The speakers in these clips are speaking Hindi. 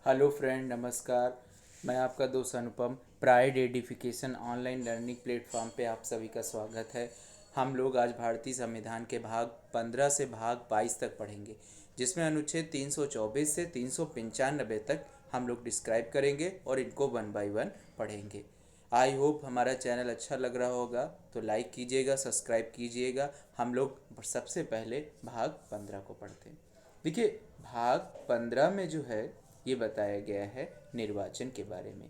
हेलो फ्रेंड, नमस्कार। मैं आपका दोस्त Anupam. Pride Edification online learning platform पे आप सभी का स्वागत है। हम लोग आज भारतीय संविधान के भाग 15 से भाग 22 तक पढ़ेंगे, जिसमें अनुच्छेद 324 से 395 तक हम लोग डिस्क्राइब करेंगे और इनको वन बाय वन पढ़ेंगे। आई होप हमारा चैनल अच्छा लग रहा होगा, तो लाइक कीजिएगा, सब्सक्राइब कीजिएगा। हम लोग सबसे पहले भाग 15 को पढ़ते हैं। देखिए, भाग 15 में जो है ये बताया गया है निर्वाचन के बारे में।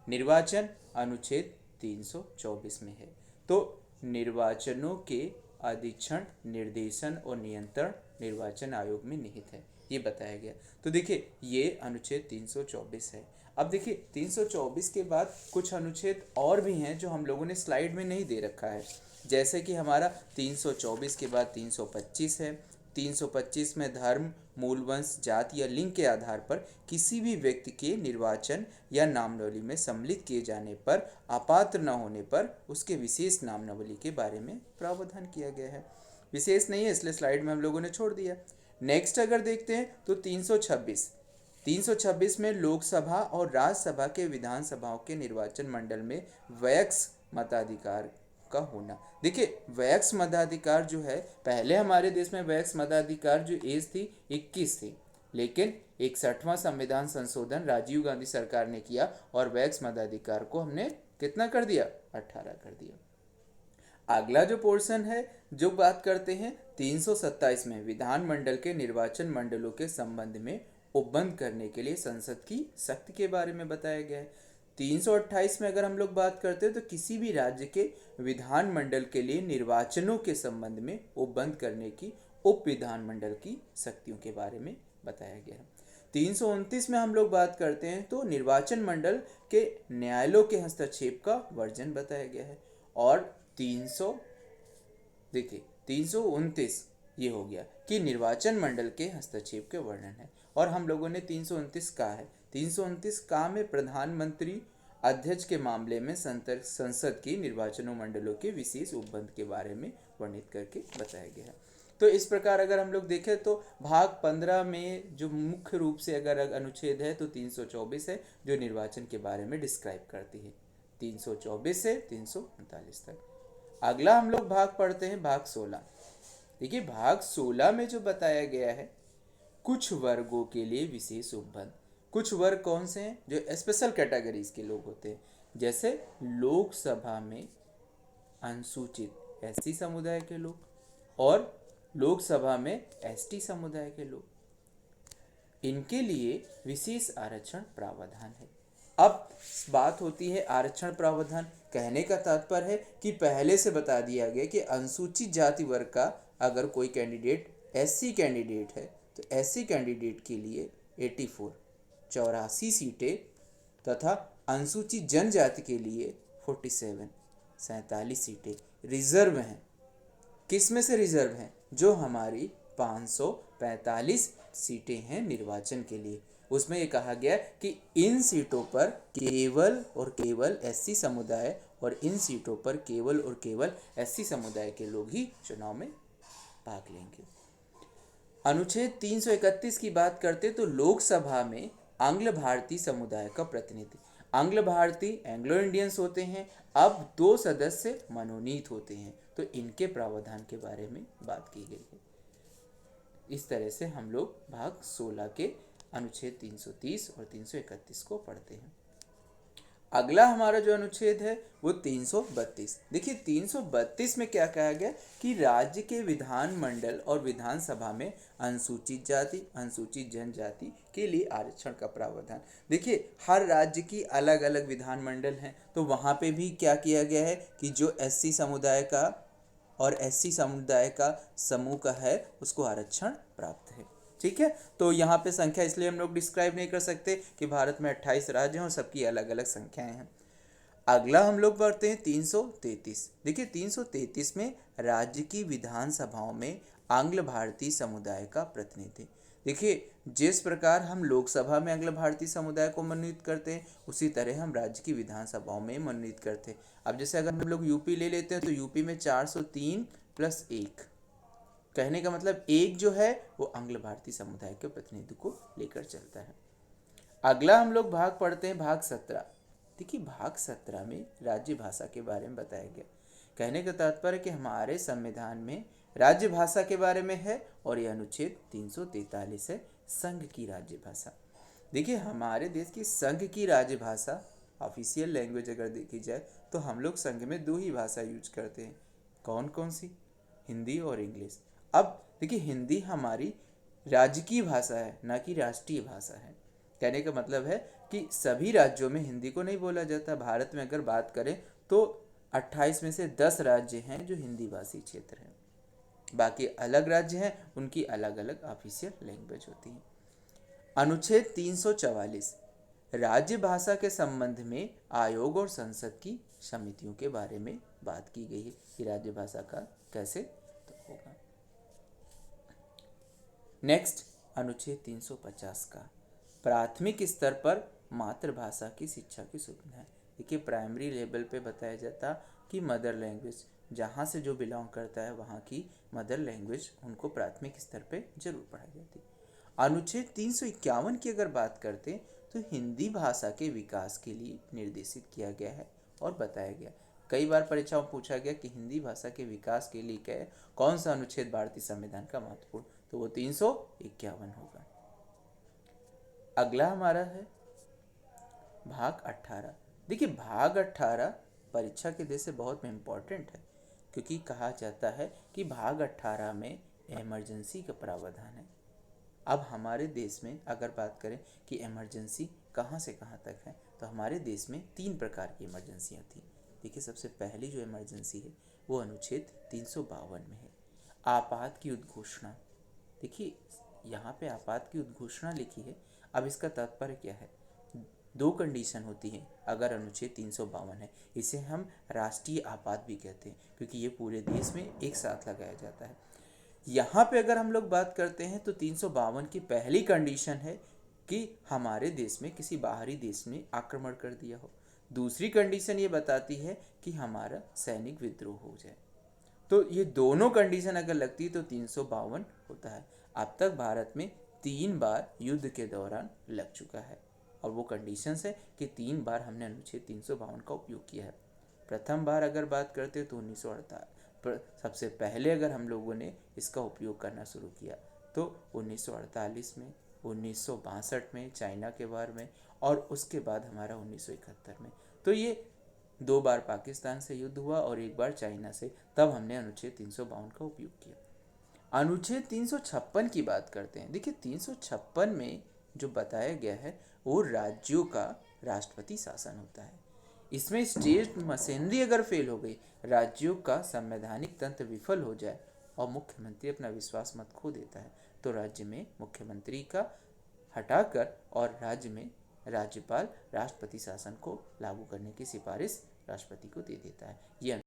निर्वाचन अनुच्छेद 324 में है। तो निर्वाचनों के अधीक्षण, निर्देशन और नियंत्रण निर्वाचन आयोग में निहित है, ये बताया गया। तो देखिए, ये अनुच्छेद 324 है। अब देखिए, 324 के बाद कुछ अनुच्छेद और भी हैं जो हम लोगों ने स्लाइड में नहीं दे रखा है। जैसे कि हमारा 324 के बाद 325 है। 325 में धर्म, मूल वंश, जाति या लिंग के आधार पर किसी भी व्यक्ति के निर्वाचन या नामावली में सम्मिलित किए जाने पर अपात्र न होने पर उसके विशेष नामावली के बारे में प्रावधान किया गया है। विशेष नहीं है, इसलिए स्लाइड में हम लोगों ने छोड़ दिया। नेक्स्ट अगर देखते हैं तो 326 में लोकसभा और राज्यसभा के विधानसभाओं के निर्वाचन मंडल में वयस्क मताधिकार का होना। देखिए, वयस्क मताधिकार जो है, पहले हमारे देश में वयस्क मताधिकार जो एज थी 21 थी, लेकिन 61वां संविधान संशोधन राजीव गांधी सरकार ने किया और वयस्क मताधिकार को हमने कितना कर दिया, 18 कर दिया। अगला जो पोर्शन है, जो बात करते हैं 327 में विधानमंडल के निर्वाचन मंडलों के संबंध में उपबंध करने के लिए संसद की शक्ति के बारे में बताया गया है। 328 में अगर हम लोग बात करते हैं तो किसी भी राज्य के विधानमंडल के लिए निर्वाचनों के संबंध में उपबंध करने की उप विधानमंडल की शक्तियों के बारे में बताया गया है। 329 में हम लोग बात करते हैं तो निर्वाचन मंडल के न्यायालयों के हस्तक्षेप का वर्जन बताया गया है। और 300 देखिए 329 ये हो गया कि निर्वाचन मंडल के हस्तक्षेप के वर्णन है। और हम लोगों ने 329 कहा है। 329 का में प्रधानमंत्री अध्यक्ष के मामले में संसद की निर्वाचनों मंडलों के विशेष उपबंध के बारे में वर्णित करके बताया गया है। तो इस प्रकार अगर हम लोग देखें तो भाग 15 में जो मुख्य रूप से अगर अनुच्छेद है तो 324 है, जो निर्वाचन के बारे में डिस्क्राइब करती है, 324 से 339 तक। अगला हम लोग भाग पढ़ते हैं, भाग 16। देखिए, भाग 16 में जो बताया गया है, कुछ वर्गों के लिए विशेष उपबंध। कुछ वर्ग कौन से हैं? जो स्पेशल कैटेगरीज के लोग होते हैं, जैसे लोकसभा में अनुसूचित एससी समुदाय के लोग और लोकसभा में एसटी समुदाय के लोग, इनके लिए विशेष आरक्षण प्रावधान है। अब बात होती है आरक्षण प्रावधान, कहने का तात्पर्य है कि पहले से बता दिया गया कि अनुसूचित जाति वर्ग का अगर कोई कैंडिडेट एससी कैंडिडेट है तो एससी कैंडिडेट के लिए 84 सीटें तथा अनुसूचित जनजाति के लिए 47 सीटें रिजर्व हैं। किस में से रिजर्व हैं? जो हमारी 545 सीटें हैं निर्वाचन के लिए, उसमें ये कहा गया कि इन सीटों पर केवल और केवल एससी समुदाय और इन सीटों पर केवल और केवल एससी समुदाय के लोग ही चुनाव में भाग लेंगे। अनुच्छेद 331 की बात करते तो लोकसभा में आंग्ल भारतीय समुदाय का प्रतिनिधि, आंग्ल भारतीय एंग्लो इंडियंस होते हैं, अब 2 सदस्य मनोनीत होते हैं, तो इनके प्रावधान के बारे में बात की गई है। इस तरह से हम लोग भाग 16 के अनुच्छेद 330 और 331 को पढ़ते हैं। अगला हमारा जो अनुच्छेद है वो 332। देखिए, 332 में क्या कहा गया कि राज्य के विधानमंडल और विधानसभा में अनुसूचित जाति, अनुसूचित जनजाति के लिए आरक्षण का प्रावधान। देखिए, हर राज्य की अलग अलग विधानमंडल हैं, तो वहाँ पे भी क्या किया गया है कि जो एससी समुदाय का और एससी समुदाय का समूह का है उसको आरक्षण प्राप्त है। ठीक है, तो यहाँ पे संख्या इसलिए हम लोग डिस्क्राइब नहीं कर सकते कि भारत में 28 राज्य हैं और सबकी अलग अलग संख्याएं हैं। अगला हम लोग पढ़ते हैं 333। देखिए, 333 में राज्य की विधानसभाओं में आंग्ल भारतीय समुदाय का प्रतिनिधि। देखिए, जिस प्रकार हम लोकसभा में आंग्ल भारतीय समुदाय को मनोनीत करते हैं, उसी तरह हम राज्य की विधानसभाओं में मनोनीत करते हैं। अब जैसे अगर हम लोग यूपी ले लेते हैं तो यूपी में 403 + 1, कहने का मतलब एक जो है वो आंग्ल भारतीय समुदाय के प्रतिनिधि को लेकर चलता है। अगला हम लोग भाग पढ़ते हैं, भाग 17। देखिए भाग 17 में राज्य भाषा के बारे में बताया गया। कहने का तात्पर्य कि हमारे संविधान में राज्य भाषा के बारे में है और यह अनुच्छेद 343 है, संघ की राज्य भाषा। देखिए हमारे देश की संघ की राज्य भाषा, ऑफिशियल लैंग्वेज अगर देखी जाए तो हम लोग संघ में दो ही भाषा यूज करते हैं। कौन कौन सी? हिंदी और इंग्लिश। अब देखिए हिंदी हमारी राज्य की भाषा है, ना कि राष्ट्रीय भाषा है। कहने का मतलब है कि सभी राज्यों में हिंदी को नहीं बोला जाता। भारत में अगर बात करें तो 28 में से 10 राज्य हैं जो हिंदी भाषी क्षेत्र हैं, बाकी अलग राज्य हैं, उनकी अलग अलग ऑफिशियल लैंग्वेज होती है। अनुच्छेद 344 राज्य भाषा के संबंध में आयोग और संसद की समितियों के बारे में बात की गई है कि राज्य भाषा का कैसे तो होगा। नेक्स्ट अनुच्छेद 350 का प्राथमिक स्तर पर मातृभाषा की शिक्षा की सुविधा है। देखिए प्राइमरी लेवल पे बताया जाता कि मदर लैंग्वेज जहाँ से जो बिलोंग करता है वहाँ की मदर लैंग्वेज उनको प्राथमिक स्तर पे जरूर पढ़ाई जाती। अनुच्छेद 351 की अगर बात करते तो हिंदी भाषा के विकास के लिए निर्देशित किया गया है और बताया गया। कई बार परीक्षाओं में पूछा गया कि हिंदी भाषा के विकास के लिए क्या है, कौन सा अनुच्छेद भारतीय संविधान का महत्वपूर्ण, तो वो 351 होगा। अगला हमारा है भाग 18। देखिए भाग 18 परीक्षा के दृष्टि से बहुत इम्पोर्टेंट है, क्योंकि कहा जाता है कि भाग 18 में इमरजेंसी का प्रावधान है। अब हमारे देश में अगर बात करें कि इमरजेंसी कहाँ से कहाँ तक है, तो हमारे देश में 3 प्रकार की इमरजेंसियाँ थी। देखिए सबसे पहली जो इमरजेंसी है वो अनुच्छेद 352 में है, आपात की उद्घोषणा। देखिए यहाँ पे आपात की उद्घोषणा लिखी है। अब इसका तात्पर्य क्या है? दो कंडीशन होती है अगर अनुच्छेद 352 है। इसे हम राष्ट्रीय आपात भी कहते हैं, क्योंकि ये पूरे देश में एक साथ लगाया जाता है। यहाँ पे अगर हम लोग बात करते हैं तो 352 की पहली कंडीशन है कि हमारे देश में किसी बाहरी देश ने आक्रमण कर दिया हो। दूसरी कंडीशन ये बताती है कि हमारा सैनिक विद्रोह हो जाए। तो ये दोनों कंडीशन अगर लगती है तो 352 होता है। अब तक भारत में 3 बार युद्ध के दौरान लग चुका है और वो कंडीशंस है कि 3 बार हमने अनुच्छेद 352 का उपयोग किया है। प्रथम बार अगर बात करते तो 1948 पर सबसे पहले अगर हम लोगों ने इसका उपयोग करना शुरू किया तो 1948 में, 1962 में चाइना के वार में, और उसके बाद हमारा 1971 में। तो ये 2 बार पाकिस्तान से युद्ध हुआ और 1 बार चाइना से, तब हमने अनुच्छेद 352 का उपयोग किया। अनुच्छेद 356 की बात करते हैं। देखिए 356 में जो बताया गया है वो राज्यों का राष्ट्रपति शासन होता है। इसमें स्टेट मशीनरी अगर फेल हो गई, राज्यों का संवैधानिक तंत्र विफल हो जाए और मुख्यमंत्री अपना विश्वास मत खो देता है, तो राज्य में मुख्यमंत्री का हटाकर और राज्य में राज्यपाल राष्ट्रपति शासन को लागू करने की सिफारिश राष्ट्रपति को दे देता है। ये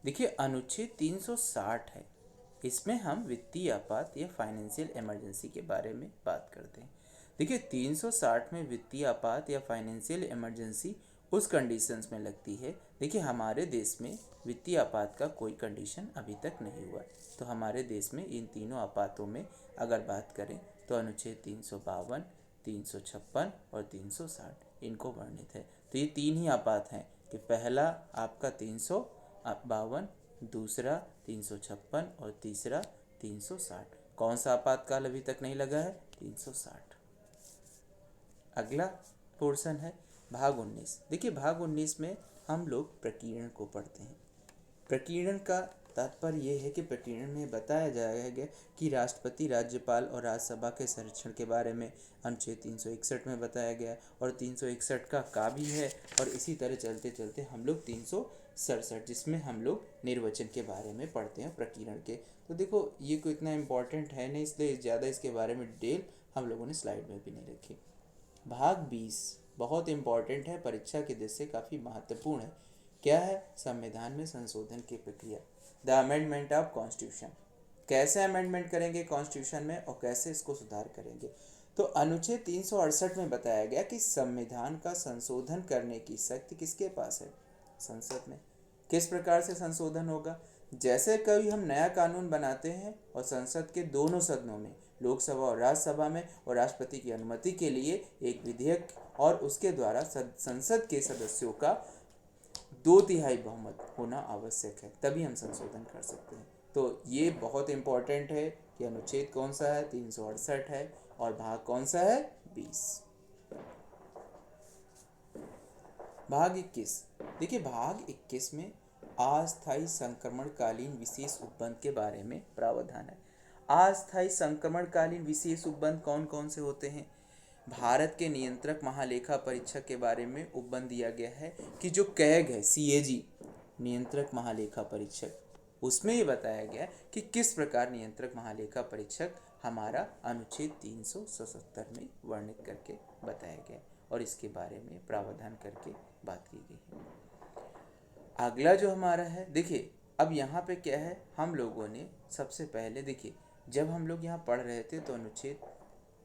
देखिए अनुच्छेद 360 है। इसमें हम वित्तीय आपात या फाइनेंशियल इमरजेंसी के बारे में बात करते हैं। देखिए 360 में वित्तीय आपात या फाइनेंशियल इमरजेंसी उस कंडीशंस में लगती है। देखिए हमारे देश में वित्तीय आपात का कोई कंडीशन अभी तक नहीं हुआ, तो हमारे देश में इन तीनों आपातों में अगर बात करें तो अनुच्छेद 352, 356 और 360 इनको वर्णित है। तो ये 3 ही आपात हैं कि पहला आपका 352, दूसरा 356 और तीसरा 360। कौन सा आपातकाल अभी तक नहीं लगा है? 360। अगला पोर्शन है भाग 19। देखिए भाग 19 में हम लोग प्रकीर्णन को पढ़ते हैं। प्रकीर्णन का तात्पर्य यह है कि प्रकीर्णन में बताया जाएगा कि राष्ट्रपति, राज्यपाल और राज्यसभा के संरक्षण के बारे में अनुच्छेद 361 में बताया गया और 361 का भी है, और इसी तरह चलते चलते हम लोग 367 जिसमें हम लोग निर्वचन के बारे में पढ़ते हैं प्रकीर्णन के। तो देखो ये कोई इतना इम्पोर्टेंट है नहीं, इसलिए ज़्यादा इसके बारे में डिटेल हम लोगों ने स्लाइड में भी नहीं रखी। भाग 20 बहुत इम्पॉर्टेंट है, परीक्षा के दृष्टि से काफ़ी महत्वपूर्ण है। क्या है? संविधान में संशोधन की प्रक्रिया, द अमेंडमेंट ऑफ कॉन्स्टिट्यूशन। कैसे अमेंडमेंट करेंगे कॉन्स्टिट्यूशन में और कैसे इसको सुधार करेंगे? तो अनुच्छेद 368 में बताया गया कि संविधान का संशोधन करने की शक्ति किसके पास है? संसद में। किस प्रकार से संशोधन होगा? जैसे कभी हम नया कानून बनाते हैं और संसद के दोनों सदनों में लोकसभा और राज्यसभा में, और राष्ट्रपति की अनुमति के लिए एक विधेयक और उसके द्वारा संसद के सदस्यों का 2/3 बहुमत होना आवश्यक है, तभी हम संशोधन कर सकते हैं। तो ये बहुत इंपॉर्टेंट है कि अनुच्छेद कौन सा है, 368 है, और भाग कौन सा है, 20। भाग 21, देखिए भाग 21 में अस्थायी संक्रमणकालीन विशेष उपबंध के बारे में प्रावधान है। अस्थायी संक्रमणकालीन विशेष उपबंध कौन कौन से होते हैं? भारत के नियंत्रक महालेखा परीक्षक के बारे में उपबंध दिया गया है कि जो कैग है, CAG, नियंत्रक महालेखा परीक्षक, उसमें ये बताया गया कि किस प्रकार नियंत्रक महालेखा परीक्षक हमारा अनुच्छेद 377 में वर्णित करके बताया गया, और इसके बारे में प्रावधान करके बात की गई है। अगला जो हमारा है, देखिए अब यहाँ पे क्या है, हम लोगों ने सबसे पहले देखिए जब हम लोग यहाँ पढ़ रहे थे तो अनुच्छेद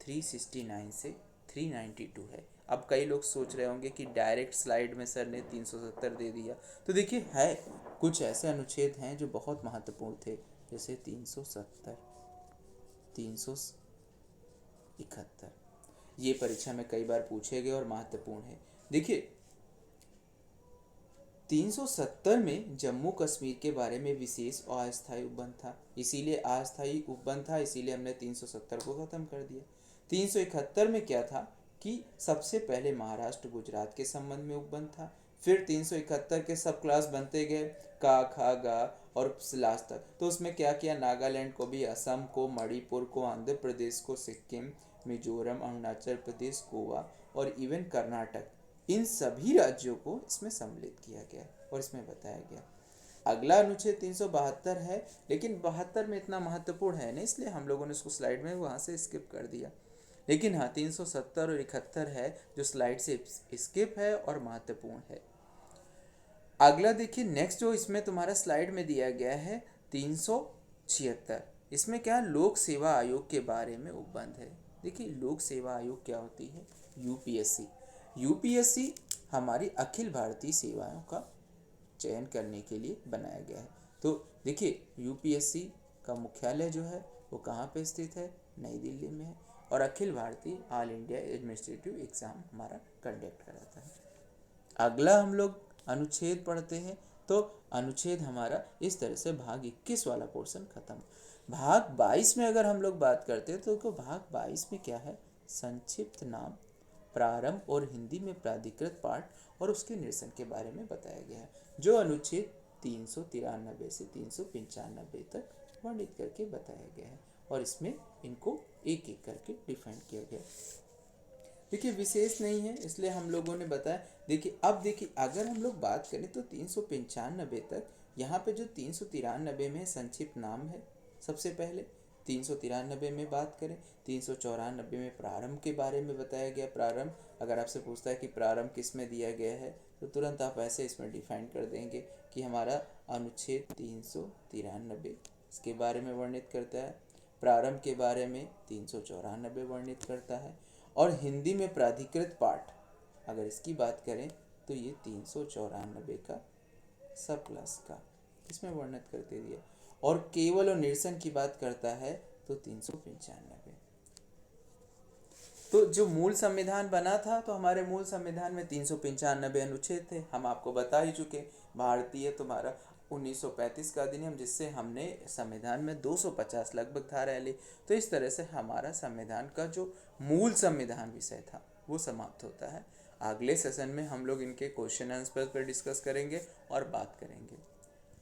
369 से 392 है। अब कई लोग सोच रहे होंगे कि डायरेक्ट स्लाइड में सर ने 370 दे दिया, तो देखिए है कुछ ऐसे अनुच्छेद हैं जो बहुत महत्वपूर्ण थे, जैसे 370, 371, ये परीक्षा में कई बार पूछे गए और महत्वपूर्ण है। देखिए 370 में जम्मू कश्मीर के बारे में विशेष और अस्थायी उपबंध था, इसीलिए अस्थायी उपबंध था, इसीलिए हमने 370 को खत्म कर दिया। 371 में क्या था कि सबसे पहले महाराष्ट्र गुजरात के संबंध में उपबंध था, फिर 371 के सब क्लास बनते गए, का, खा, गा और लास्ट तक। तो उसमें क्या किया, नागालैंड को भी, असम को, मणिपुर को, आंध्र प्रदेश को, सिक्किम, मिजोरम, अरुणाचल प्रदेश, गोवा और इवन कर्नाटक, इन सभी राज्यों को इसमें सम्मिलित किया गया और इसमें बताया गया। अगला अनुच्छेद 372 है, लेकिन 72 में इतना महत्वपूर्ण है नहीं, इसलिए हम लोगों ने उसको स्लाइड में वहाँ से स्किप कर दिया। लेकिन हाँ 370 और 71 है जो स्लाइड से स्किप है और महत्वपूर्ण है। अगला देखिए नेक्स्ट जो इसमें तुम्हारा स्लाइड में दिया गया है 376, इसमें क्या लोक सेवा आयोग के बारे में उपबंध है। देखिए लोक सेवा आयोग क्या होती है, यूपीएससी हमारी अखिल भारतीय सेवाओं का चयन करने के लिए बनाया गया है। तो देखिए यूपीएससी का मुख्यालय जो है वो कहाँ पे स्थित है, नई दिल्ली में है, और Akhil Bharatiya all India administrative exam हमारा कंडक्ट कराता है। अगला हम लोग अनुच्छेद पढ़ते हैं, तो अनुच्छेद हमारा इस तरह से भाग 21 वाला पोर्शन खत्म। भाग 22 में अगर हम लोग बात करते हैं तो भाग 22 में क्या है, संक्षिप्त नाम, प्रारंभ और हिंदी में प्राधिकृत पाठ और उसके निरसन के बारे में बताया गया है, जो अनुच्छेद 393 से 395 तक वर्णित करके बताया गया है, और इसमें इनको एक एक करके डिफाइन किया गया। देखिए विशेष नहीं है इसलिए हम लोगों ने बताया। देखिए अब देखिए अगर हम लोग बात करें तो 395 तक, यहाँ पे जो 393 में संक्षिप्त नाम है सबसे पहले, 393 में बात करें, 394 में प्रारंभ के बारे में बताया गया। प्रारंभ अगर आपसे पूछता है कि प्रारंभ किस में दिया गया है तो तुरंत आप ऐसे इसमें डिफाइन कर देंगे कि हमारा अनुच्छेद 393 इसके बारे में वर्णित करता है, प्रारंभ के बारे में 394 वर्णित करता है, और हिंदी में प्राधिकृत पाठ अगर इसकी बात करें तो ये 394 का सब क्लास का इसमें वर्णित करते दिया, और केवल और निरसन की बात करता है तो 395। तो जो मूल संविधान बना था तो हमारे मूल संविधान में 395 अनुच्छेद थे, हम आपको बता ही चुके। भारतीय तुम्हारा 1935 का अधिनियम, जिससे हमने संविधान में 250 लगभग धाराएं ली। तो इस तरह से हमारा संविधान का जो मूल संविधान विषय था वो समाप्त होता है। अगले सेशन में हम लोग इनके क्वेश्चन आंसर पर डिस्कस करेंगे और बात करेंगे।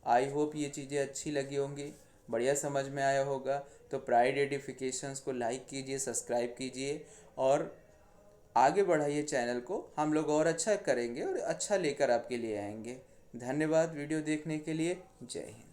आई होप ये चीज़ें अच्छी लगी होंगी, बढ़िया समझ में आया होगा। तो प्राइड एडिफिकेशंस को लाइक कीजिए, सब्सक्राइब कीजिए और आगे बढ़ाइए चैनल को। हम लोग और अच्छा करेंगे और अच्छा लेकर आपके लिए आएंगे। धन्यवाद वीडियो देखने के लिए। जय हिंद।